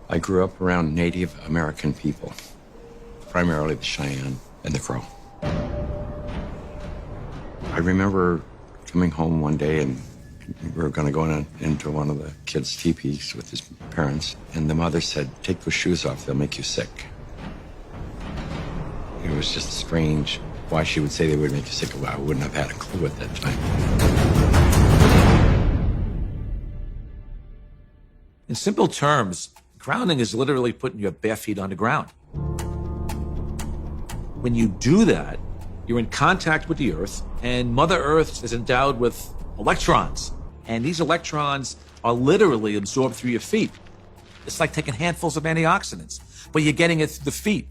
I grew up around Native American people, primarily the Cheyenne and the Crow. I remember coming home one day and we were going to go into one of the kids' teepees with his parents, and the mother said, "Take those shoes off, they'll make you sick." It was just strange why she would say they would make you sick. Well, I wouldn't have had a clue at that time. In simple terms, grounding is literally putting your bare feet on the ground. When you do that, you're in contact with the earth, and Mother Earth is endowed with electrons. And these electrons are literally absorbed through your feet. It's like taking handfuls of antioxidants, but you're getting it through the feet.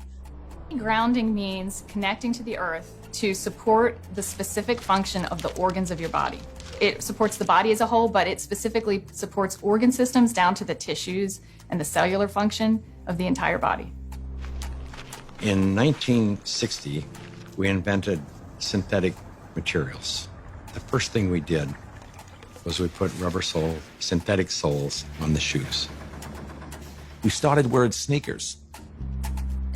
Grounding means connecting to the earth to support the specific function of the organs of your body. It supports the body as a whole, but it specifically supports organ systems down to the tissues and the cellular function of the entire body. In 1960, we invented synthetic materials. The first thing we did was we put rubber sole, synthetic soles on the shoes. We started wearing sneakers.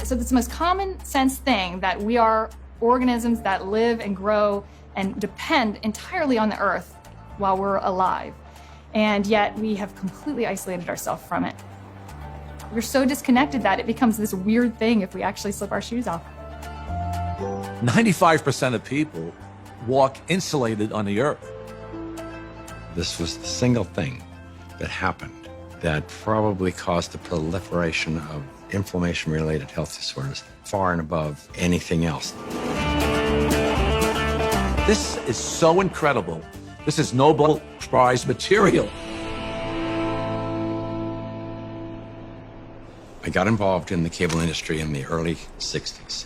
So it's the most common sense thing that we are organisms that live and grow and depend entirely on the earth while we're alive. And yet we have completely isolated ourselves from it. We're so disconnected that it becomes this weird thing if we actually slip our shoes off. 95% of people walk insulated on the earth. This was the single thing that happened that probably caused the proliferation of inflammation-related health disorders far and above anything else. This is so incredible. This is Nobel Prize material. I got involved in the cable industry in the early 60s.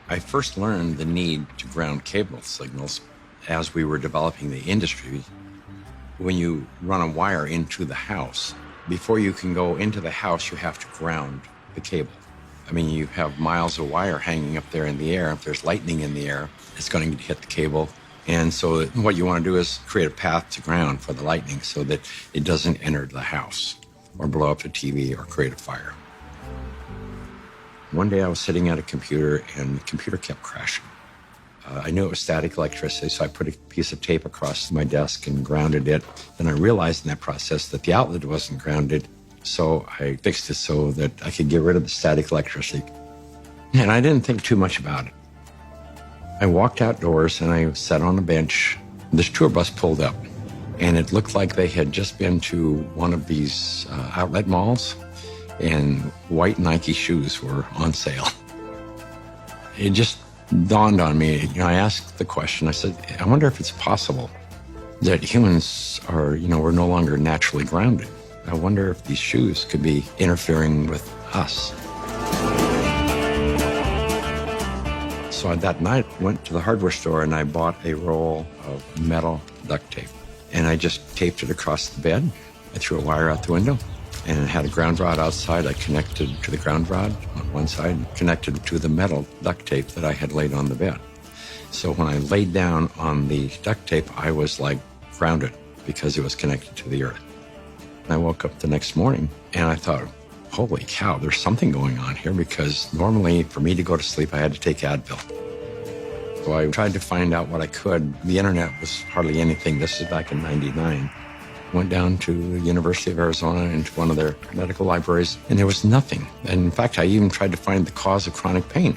I first learned the need to ground cable signals as we were developing the industry. When you run a wire into the house, before you can go into the house, you have to ground the cable. I mean, you have miles of wire hanging up there in the air. If there's lightning in the air, it's going to hit the cable. And so what you want to do is create a path to ground for the lightning so that it doesn't enter the house or blow up the TV or create a fire. One day I was sitting at a computer and the computer kept crashing. I knew it was static electricity, so I put a piece of tape across my desk and grounded it. Then I realized in that process that the outlet wasn't grounded, so I fixed it so that I could get rid of the static electricity. And I didn't think too much about it. I walked outdoors and I sat on a bench. This tour bus pulled up, and it looked like they had just been to one of these outlet malls, and white Nike shoes were on sale. It just dawned on me. I asked the question, I said, I wonder if it's possible that humans are, we're no longer naturally grounded. I wonder if these shoes could be interfering with us. So that night, I went to the hardware store and I bought a roll of metal duct tape. And I just taped it across the bed. I threw a wire out the window and it had a ground rod outside. I connected to the ground rod on one side, connected to the metal duct tape that I had laid on the bed. So when I laid down on the duct tape, I was like grounded because it was connected to the earth. And I woke up the next morning and I thought, holy cow, there's something going on here, because normally for me to go to sleep, I had to take Advil. So I tried to find out what I could. The internet was hardly anything. This is back in '99. Went down to the University of Arizona into one of their medical libraries, and there was nothing. And in fact, I even tried to find the cause of chronic pain.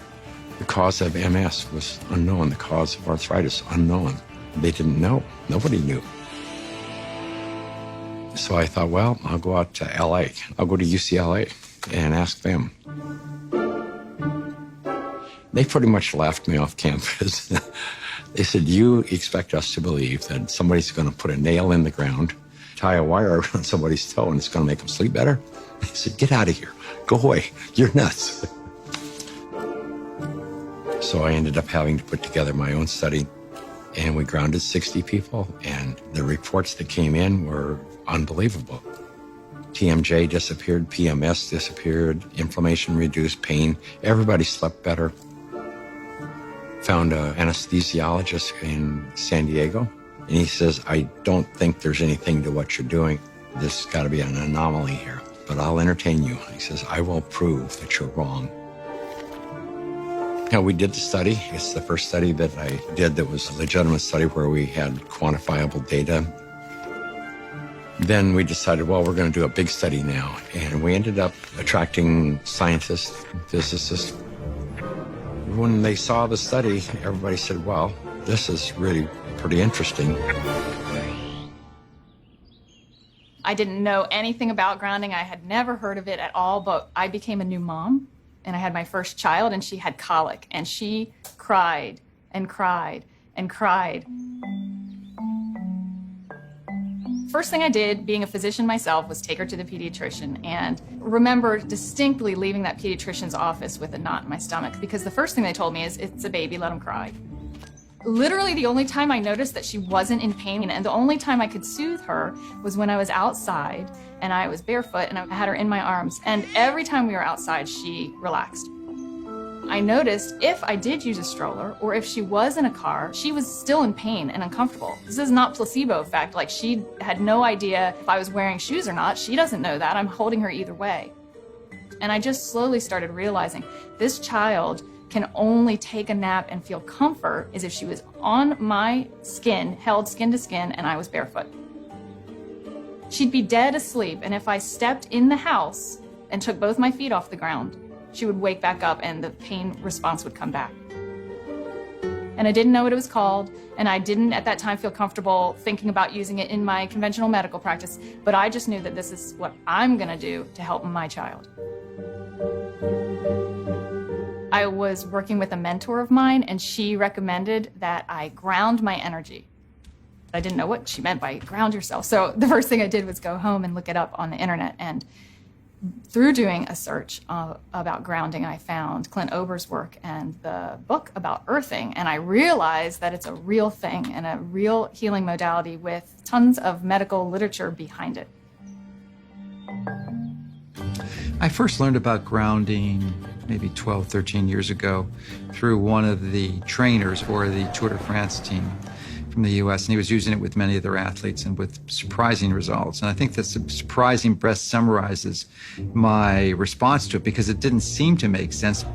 The cause of MS was unknown. The cause of arthritis, unknown. They didn't know. Nobody knew. So I thought, well, I'll go out to LA. I'll go to UCLA and ask them. They pretty much laughed me off campus. They said, you expect us to believe that somebody's going to put a nail in the ground, tie a wire around somebody's toe, and it's going to make them sleep better? They said, get out of here. Go away. You're nuts. So I ended up having to put together my own study, and we grounded 60 people, and the reports that came in were unbelievable. TMJ disappeared, PMS disappeared, inflammation reduced, pain. Everybody slept better. Found an anesthesiologist in San Diego, and he says, I don't think there's anything to what you're doing. There's got to be an anomaly here, but I'll entertain you. He says, I will prove that you're wrong. Now, we did the study. It's the first study that I did that was a legitimate study where we had quantifiable data. Then we decided, well, we're going to do a big study now. And we ended up attracting scientists, physicists. When they saw the study, everybody said, well, this is really pretty interesting. I didn't know anything about grounding. I had never heard of it at all, but I became a new mom, and I had my first child, and she had colic, and she cried and cried and cried. First thing I did, being a physician myself, was take her to the pediatrician, and remember distinctly leaving that pediatrician's office with a knot in my stomach, because the first thing they told me is, it's a baby, let him cry. Literally the only time I noticed that she wasn't in pain, and the only time I could soothe her, was when I was outside and I was barefoot and I had her in my arms, and every time we were outside, she relaxed. I noticed if I did use a stroller or if she was in a car, she was still in pain and uncomfortable. This is not placebo effect. Like, she had no idea if I was wearing shoes or not. She doesn't know that. I'm holding her either way. And I just slowly started realizing this child can only take a nap and feel comfort as if she was on my skin, held skin to skin, and I was barefoot. She'd be dead asleep, and if I stepped in the house and took both my feet off the ground, she would wake back up and the pain response would come back. And I didn't know what it was called, and I didn't at that time feel comfortable thinking about using it in my conventional medical practice, but I just knew that this is what I'm gonna do to help my child. I was working with a mentor of mine, and she recommended that I ground my energy. I didn't know what she meant by ground yourself, so the first thing I did was go home and look it up on the internet, and through doing a search about grounding, I found Clint Ober's work and the book about earthing, and I realized that it's a real thing and a real healing modality with tons of medical literature behind it. I first learned about grounding maybe 12, 13 years ago through one of the trainers for the Tour de France team from the U.S., and he was using it with many of their athletes and with surprising results. And I think that surprising best summarizes my response to it, because it didn't seem to make sense.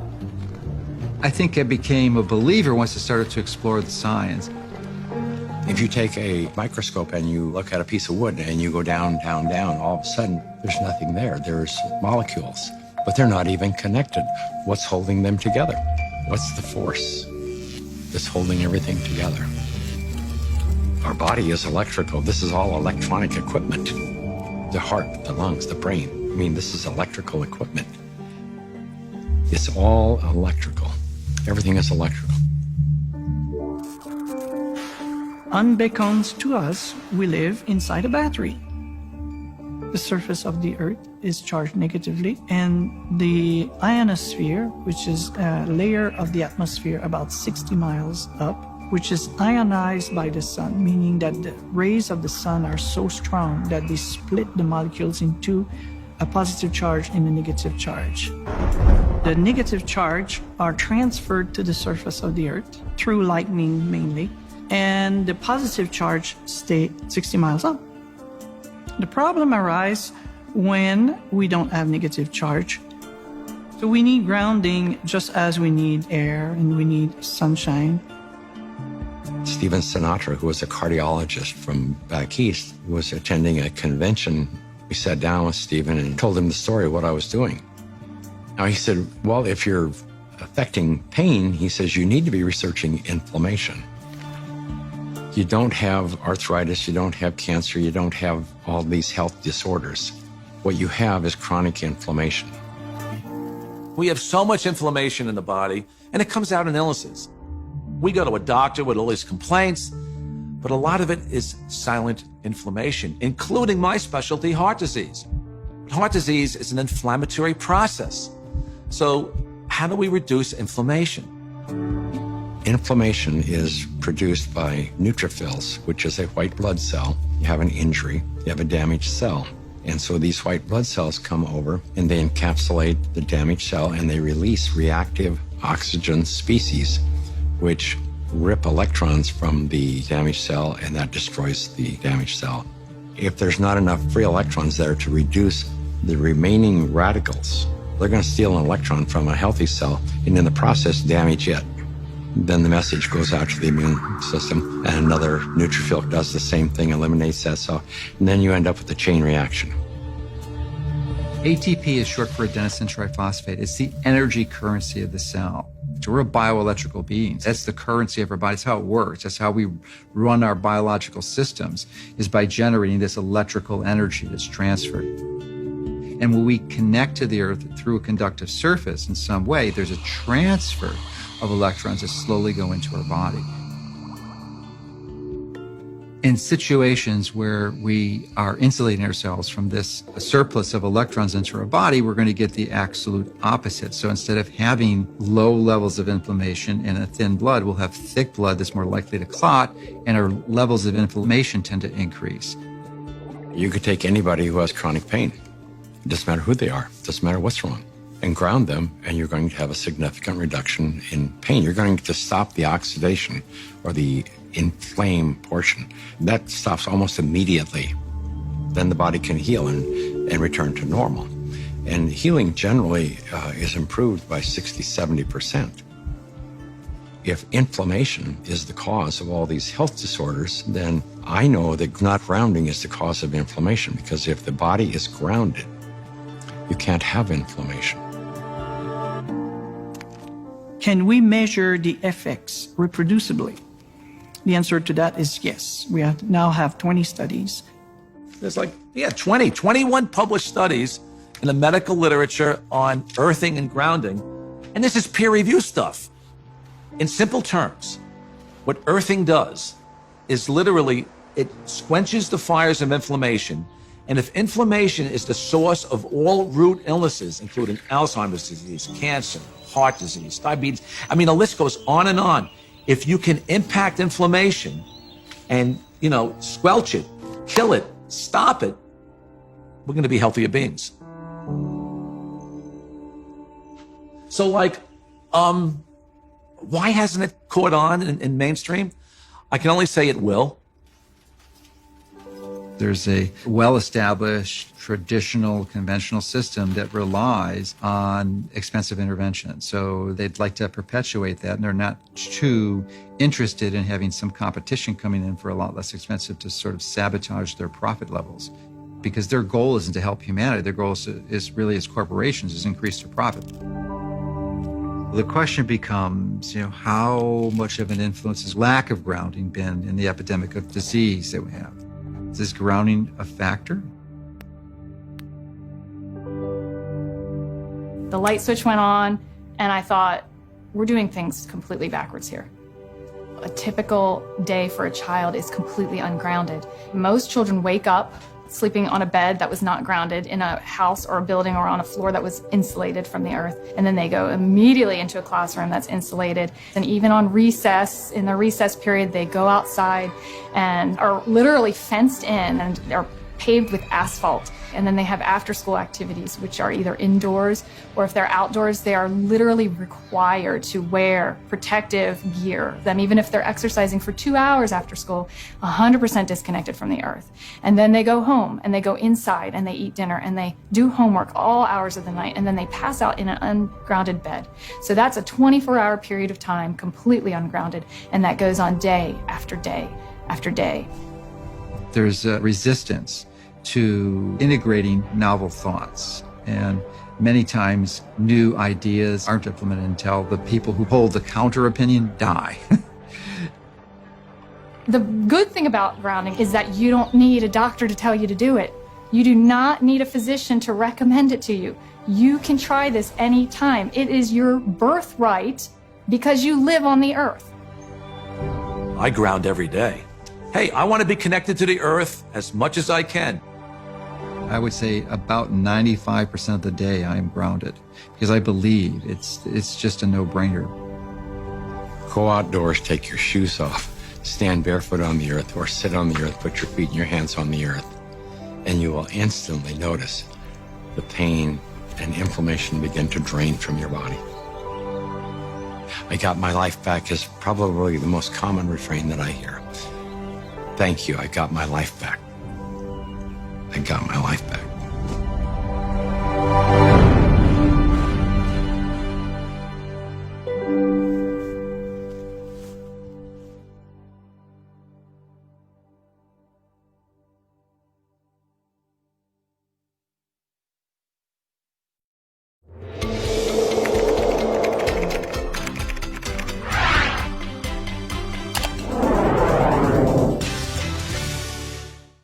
I think I became a believer once I started to explore the science. If you take a microscope and you look at a piece of wood and you go down, down, down, all of a sudden there's nothing there. There's molecules, but they're not even connected. What's holding them together? What's the force that's holding everything together? Our body is electrical. This is all electronic equipment. The heart, the lungs, the brain. I mean, this is electrical equipment. It's all electrical. Everything is electrical. Unbeknownst to us, we live inside a battery. The surface of the Earth is charged negatively, and the ionosphere, which is a layer of the atmosphere about 60 miles up, which is ionized by the sun, meaning that the rays of the sun are so strong that they split the molecules into a positive charge and a negative charge. The negative charge are transferred to the surface of the Earth through lightning mainly, and the positive charge stay 60 miles up. The problem arises when we don't have negative charge. So we need grounding just as we need air and we need sunshine. Stephen Sinatra, who was a cardiologist from back east, was attending a convention. We sat down with Stephen and told him the story of what I was doing. Now he said, well, if you're affecting pain, he says, you need to be researching inflammation. You don't have arthritis, you don't have cancer, you don't have all these health disorders. What you have is chronic inflammation. We have so much inflammation in the body, and it comes out in illnesses. We go to a doctor with all these complaints, but a lot of it is silent inflammation, including my specialty, heart disease. Heart disease is an inflammatory process. So how do we reduce inflammation? Inflammation is produced by neutrophils, which is a white blood cell. You have an injury, you have a damaged cell. And so these white blood cells come over and they encapsulate the damaged cell and they release reactive oxygen species, which rip electrons from the damaged cell, and that destroys the damaged cell. If there's not enough free electrons there to reduce the remaining radicals, they're going to steal an electron from a healthy cell and in the process damage it. Then the message goes out to the immune system and another neutrophil does the same thing, eliminates that cell, and then you end up with a chain reaction. ATP is short for adenosine triphosphate. It's the energy currency of the cell. We're bioelectrical beings. That's the currency of our body. That's how it works. That's how we run our biological systems, is by generating this electrical energy that's transferred. And when we connect to the earth through a conductive surface in some way, there's a transfer of electrons that slowly go into our body. In situations where we are insulating ourselves from this surplus of electrons into our body, we're going to get the absolute opposite. So instead of having low levels of inflammation in a thin blood, we'll have thick blood that's more likely to clot, and our levels of inflammation tend to increase. You could take anybody who has chronic pain. It doesn't matter who they are. It doesn't matter what's wrong. And ground them, and you're going to have a significant reduction in pain. You're going to stop the oxidation or the inflamed portion. That stops almost immediately. Then the body can heal and return to normal. And healing generally is improved by 60, 70%. If inflammation is the cause of all these health disorders, then I know that not grounding is the cause of inflammation, because if the body is grounded, you can't have inflammation. Can we measure the effects reproducibly? The answer to that is yes. We now have 20 studies. There's 21 published studies in the medical literature on earthing and grounding. And this is peer review stuff. In simple terms, what earthing does is literally, it quenches the fires of inflammation. And if inflammation is the source of all root illnesses, including Alzheimer's disease, cancer, heart disease, diabetes, I mean, the list goes on and on. If you can impact inflammation and, squelch it, kill it, stop it, we're going to be healthier beings. So, why hasn't it caught on in mainstream? I can only say it will. There's a well-established, traditional, conventional system that relies on expensive intervention. So they'd like to perpetuate that, and they're not too interested in having some competition coming in for a lot less expensive to sort of sabotage their profit levels. Because their goal isn't to help humanity. Their goal is really, as corporations, is increase their profit. The question becomes, how much of an influence has lack of grounding been in the epidemic of disease that we have? Is grounding a factor? The light switch went on, and I thought, we're doing things completely backwards here. A typical day for a child is completely ungrounded. Most children wake up sleeping on a bed that was not grounded in a house or a building or on a floor that was insulated from the earth. And then they go immediately into a classroom that's insulated. And even on recess, in the recess period, they go outside and are literally fenced in and are paved with asphalt. And then they have after-school activities, which are either indoors or if they're outdoors, they are literally required to wear protective gear. Then even if they're exercising for 2 hours after school, 100% disconnected from the earth. And then they go home and they go inside and they eat dinner and they do homework all hours of the night, and then they pass out in an ungrounded bed. So that's a 24-hour period of time completely ungrounded, and that goes on day after day after day. There's a resistance to integrating novel thoughts, and many times new ideas aren't implemented until the people who hold the counter opinion die. The good thing about grounding is that you don't need a doctor to tell you to do it. You do not need a physician to recommend it to you. You can try this anytime. It is your birthright because you live on the earth. I ground every day. Hey, I want to be connected to the earth as much as I can. I would say about 95% of the day I am grounded, because I believe it's just a no-brainer. Go outdoors, take your shoes off, stand barefoot on the earth, or sit on the earth, put your feet and your hands on the earth, and you will instantly notice the pain and inflammation begin to drain from your body. I got my life back is probably the most common refrain that I hear. Thank you, I got my life back. I got my life back.